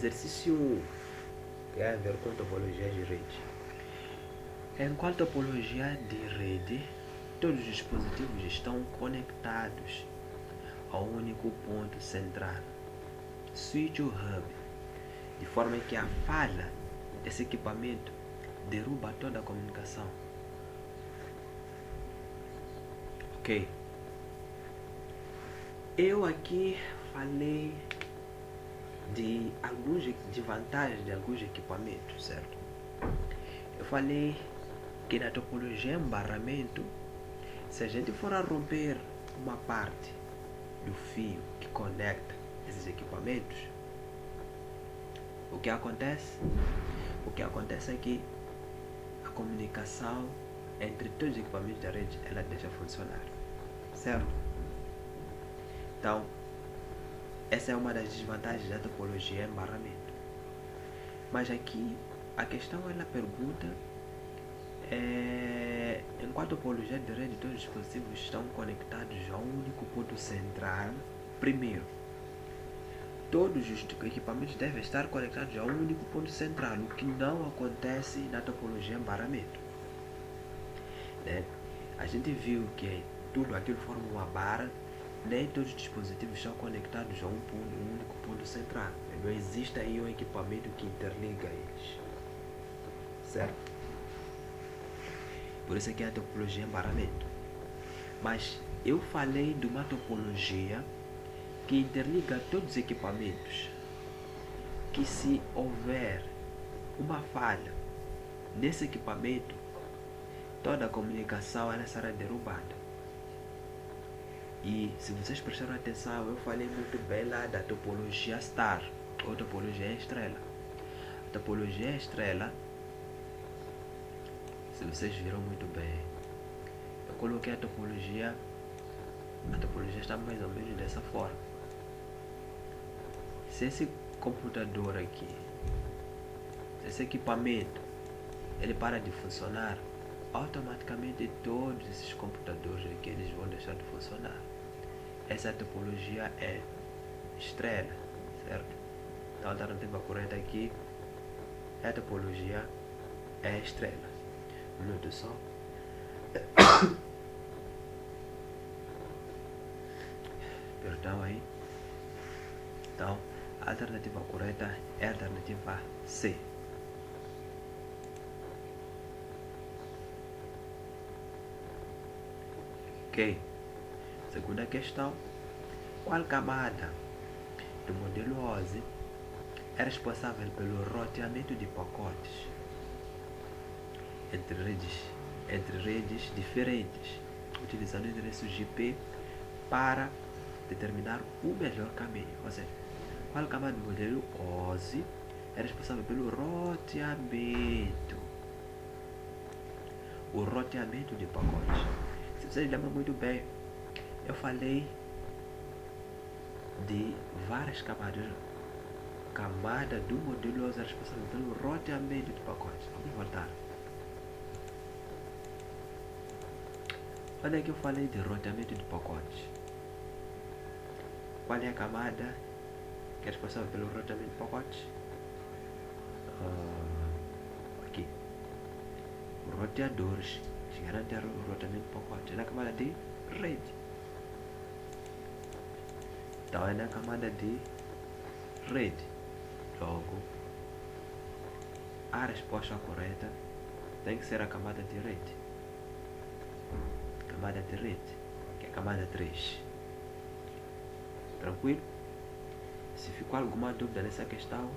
Exercício 1 tem a ver com topologia de rede. Enquanto topologia de rede, todos os dispositivos estão conectados a um único ponto central, switch ou hub, de forma que a falha desse equipamento derruba toda a comunicação. Ok. Eu aqui falei de vantagens de alguns equipamentos, certo? Eu falei que na topologia embarramento, se a gente for a romper uma parte do fio que conecta esses equipamentos, o que acontece? O que acontece é que a comunicação entre todos os equipamentos da rede, ela deixa funcionar, certo? Então, essa é uma das desvantagens da topologia embarramento. Mas aqui, a questão ela pergunta, enquanto a topologia de rede, todos os dispositivos estão conectados a um único ponto central. Primeiro, todos os equipamentos devem estar conectados a um único ponto central, o que não acontece na topologia embarramento. Né? A gente viu que tudo aquilo forma uma barra, nem todos os dispositivos estão conectados a um único ponto central. Não existe aí um equipamento que interliga eles, certo? Por isso aqui é a topologia embarramento. Mas eu falei de uma topologia que interliga todos os equipamentos, que se houver uma falha nesse equipamento, toda a comunicação ela será derrubada. E se vocês prestaram atenção, eu falei muito bem lá da topologia star, ou topologia estrela. A topologia estrela, se vocês viram muito bem, eu coloquei a topologia está mais ou menos dessa forma. Se esse computador aqui, se esse equipamento, ele para de funcionar, automaticamente todos esses computadores aqui eles vão deixar de funcionar. Essa topologia é estrela, certo? Então a alternativa correta aqui é a topologia é estrela. Um minuto só. Perdão aí. Então a alternativa correta é a alternativa C. Ok. Segunda questão. Qual camada do modelo OSI é responsável pelo roteamento de pacotes entre redes diferentes, utilizando o endereço IP para determinar o melhor caminho? Ou seja, qual camada do modelo OSI é responsável pelo roteamento? O roteamento de pacotes. Se vocês lembram muito bem, eu falei de várias camadas. Camada do modelo OSI é responsável pelo roteamento de pacotes. Vamos voltar. Onde é que eu falei de roteamento de pacotes? Qual é a camada que é responsável pelo roteamento de pacotes? Aqui. Roteadores que garantem o roteamento de pacotes. É na camada de rede. Então é na camada de rede. Logo, a resposta correta tem que ser a camada de rede. Camada de rede, que é a camada 3. Tranquilo? Se ficou alguma dúvida nessa questão,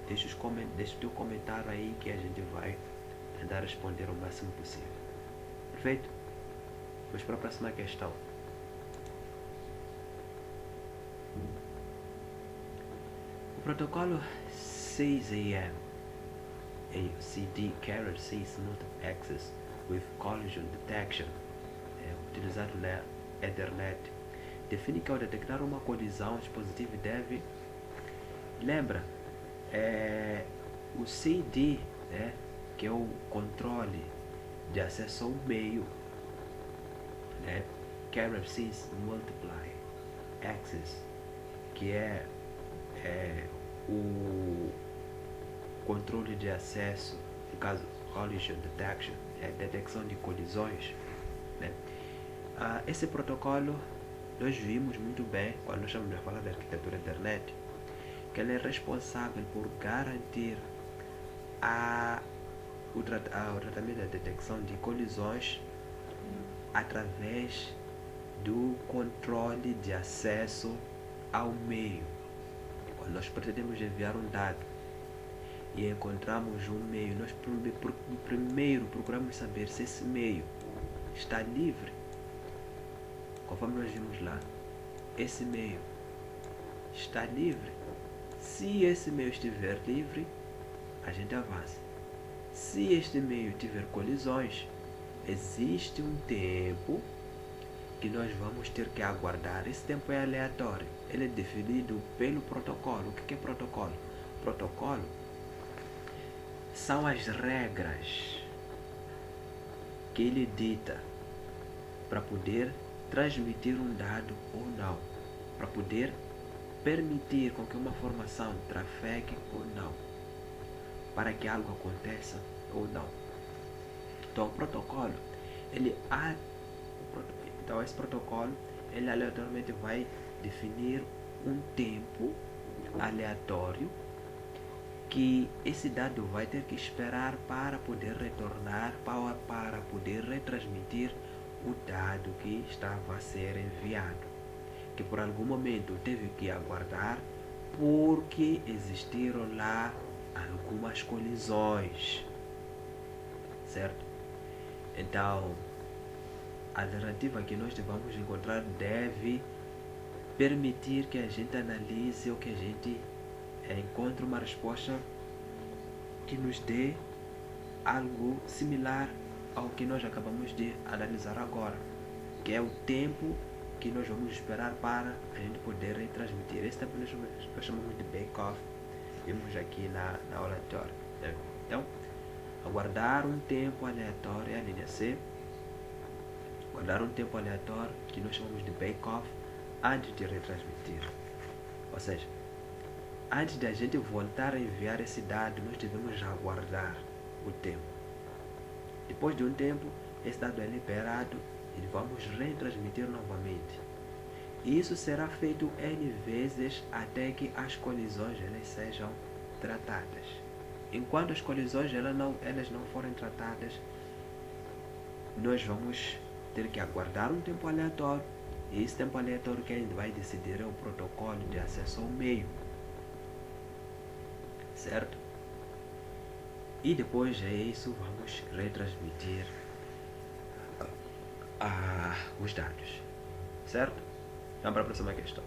deixa o teu comentário aí que a gente vai tentar responder o máximo possível. Perfeito? Vamos para a próxima questão. O protocolo 6AM ACD Carrier 6 Smooth Access with Collision Detection, utilizado na Ethernet, define que ao detectar uma colisão, o dispositivo deve, lembra, o CD, que é o controle de acesso ao meio, Carrier 6 Multiply Access, que é o controle de acesso, no caso collision detection, detecção de colisões, né? Esse protocolo nós vimos muito bem quando nós estamos a falar da arquitetura internet, que ele é responsável por garantir o tratamento da detecção de colisões através do controle de acesso ao meio. Quando nós pretendemos enviar um dado e encontramos um meio, nós primeiro procuramos saber se esse meio está livre. Conforme nós vimos lá, esse meio está livre. Se esse meio estiver livre, a gente avança. Se este meio tiver colisões, existe um tempo que nós vamos ter que aguardar. Esse tempo é aleatório. Ele é definido pelo protocolo. O que é protocolo? Protocolo são as regras que ele dita para poder transmitir um dado ou não, para poder permitir com que uma informação trafegue ou não, para que algo aconteça ou não. Então o protocolo, esse protocolo, ele aleatoriamente vai definir um tempo aleatório que esse dado vai ter que esperar para poder retornar, para poder retransmitir o dado que estava a ser enviado, que por algum momento teve que aguardar porque existiram lá algumas colisões, certo? Então, a alternativa que nós vamos encontrar deve permitir que a gente analise ou que a gente encontre uma resposta que nos dê algo similar ao que nós acabamos de analisar agora, que é o tempo que nós vamos esperar para a gente poder retransmitir. Esse tempo nós chamamos de bake-off, vimos aqui na aula teórica. Então, aguardar um tempo aleatório é a linha C. Aguardar um tempo aleatório, que nós chamamos de bake-off, antes de retransmitir. Ou seja, antes de a gente voltar a enviar esse dado, nós devemos aguardar o tempo. Depois de um tempo, esse dado é liberado e vamos retransmitir novamente. Isso será feito N vezes até que as colisões elas sejam tratadas. Enquanto as colisões elas não forem tratadas, nós vamos ter que aguardar um tempo aleatório. E esse tempo aleatório que a gente vai decidir é o protocolo de acesso ao meio, certo? E depois de isso vamos retransmitir os dados, certo? Vamos para a próxima questão.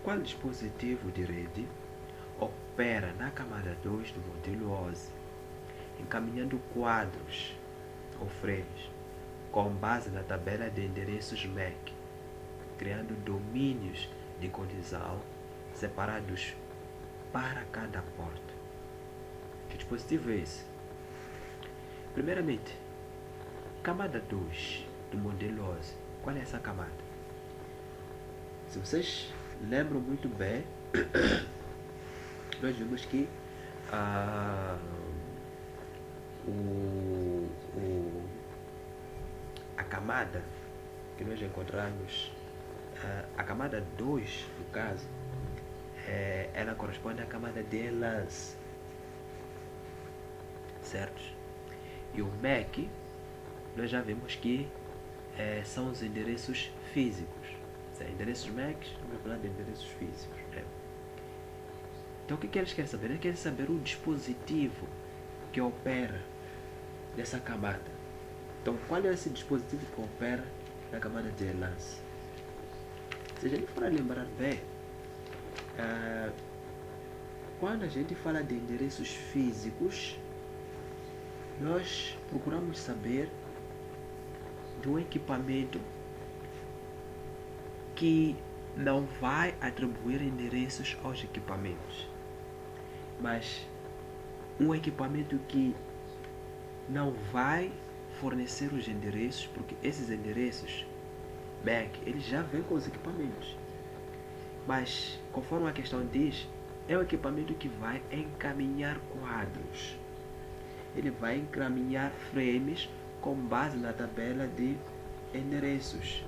Qual dispositivo de rede opera na camada 2 do modelo OSI, encaminhando quadros ou frames com base na tabela de endereços MAC, criando domínios de colisão separados para cada porta? Que dispositivo é esse? Primeiramente, camada 2 do modelo OSI. Qual é essa camada? Se vocês lembram muito bem, nós vimos que a camada que nós encontramos, a camada 2, no caso, ela corresponde à camada de lance, certo? E o MAC, nós já vimos que são os endereços físicos. Endereços MAC, estamos falando de endereços físicos. Então o que eles querem saber? Eles querem saber o dispositivo que opera nessa camada. Então qual é esse dispositivo que opera na camada de lance? Se a gente for lembrar bem, quando a gente fala de endereços físicos, nós procuramos saber de um equipamento que não vai atribuir endereços aos equipamentos, mas um equipamento que não vai fornecer os endereços, porque esses endereços Mac, ele já vem com os equipamentos. Mas, conforme a questão diz, é um equipamento que vai encaminhar quadros. Ele vai encaminhar frames com base na tabela de endereços.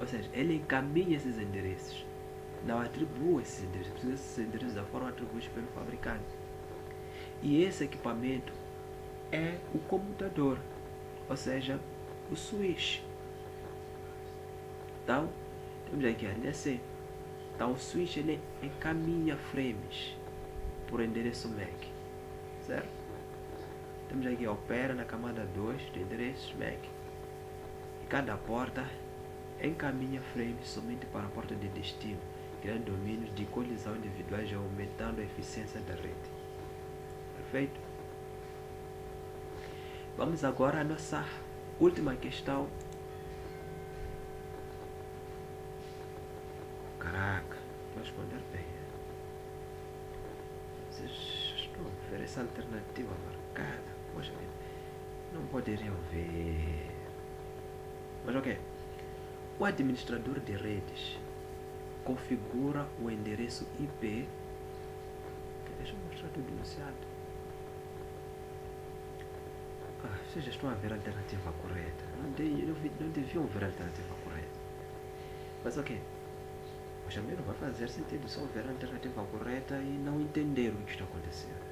Ou seja, ele encaminha esses endereços. Não atribui esses endereços. Esses endereços já foram atribuídos pelo fabricante. E esse equipamento é o computador. Ou seja, o switch. Então, temos aqui a linha C. Então, o switch ele encaminha frames por endereço MAC. Certo? Temos aqui, opera na camada 2 de endereços MAC. E cada porta encaminha frames somente para a porta de destino, criando domínios de colisão individuais e aumentando a eficiência da rede. Perfeito? Vamos agora à nossa última questão. Caraca, vou responder bem. Vocês estão a ver essa alternativa marcada? Poxa vida, não poderiam ver. Mas ok. O administrador de redes configura o endereço IP. Deixa eu mostrar tudo enunciado. Vocês já estão a ver a alternativa correta. Não deviam ver a alternativa correta. Mas ok. Mas também não vai fazer sentido só ver a alternativa correta e não entender o que está acontecendo.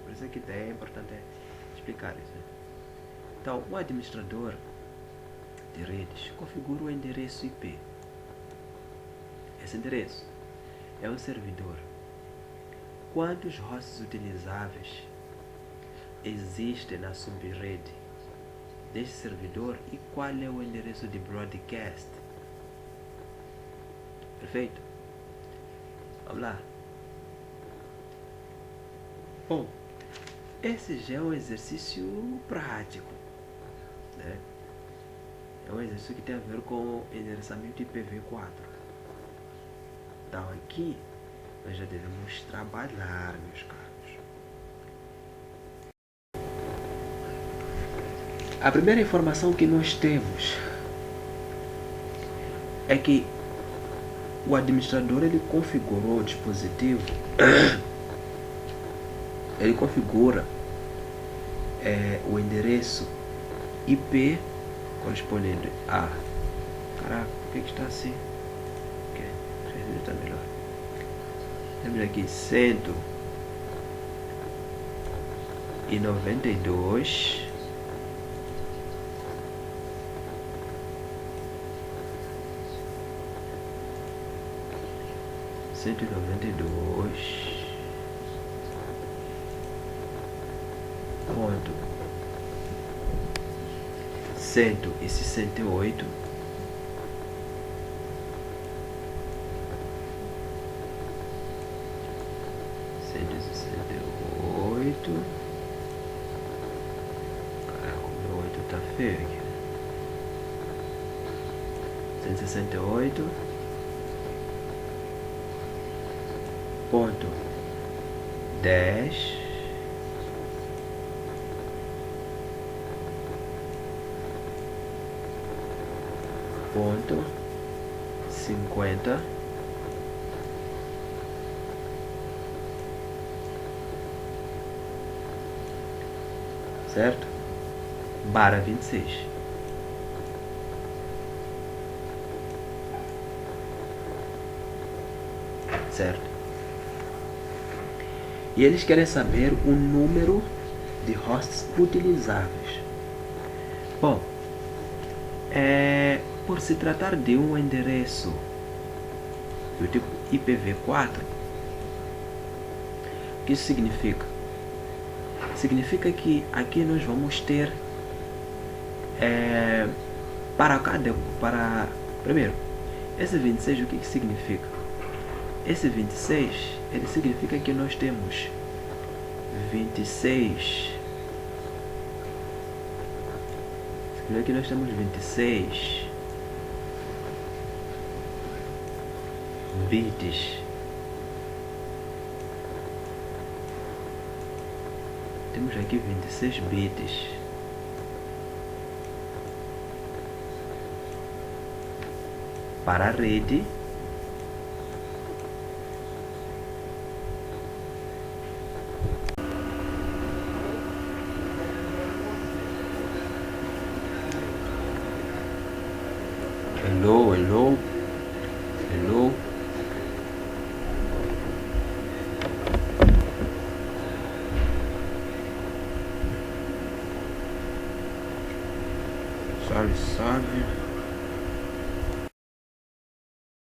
Por isso é que é importante explicar isso. Então, o administrador de redes configura o endereço IP. Esse endereço é um servidor. Quantos hosts utilizáveis existem na subrede deste servidor e qual é o endereço de broadcast? Perfeito? Vamos lá. Bom, esse já é um exercício prático, né? É um exercício que tem a ver com o endereçamento IPv4. Então aqui nós já devemos trabalhar, meus caros. A primeira informação que nós temos é que o administrador ele configurou o dispositivo, ele configura o endereço IP correspondente a... Caraca, por que está assim? Ok, está melhor. Temos aqui 192. Ponto 168 Caraca, o meu 8 tá feio aqui. 168 ponto 10 ponto 50 certo? Barra 26. Certo? E eles querem saber o número de hosts utilizáveis. Bom, por se tratar de um endereço do tipo IPv4, o que isso significa? Significa que aqui nós vamos ter primeiro, esse 26 o que significa? Esse 26 ele significa que nós temos 26. Significa que nós temos 26 bits. Temos aqui 26 bits. para a rede. Hello, hello, hello. Salve, salve.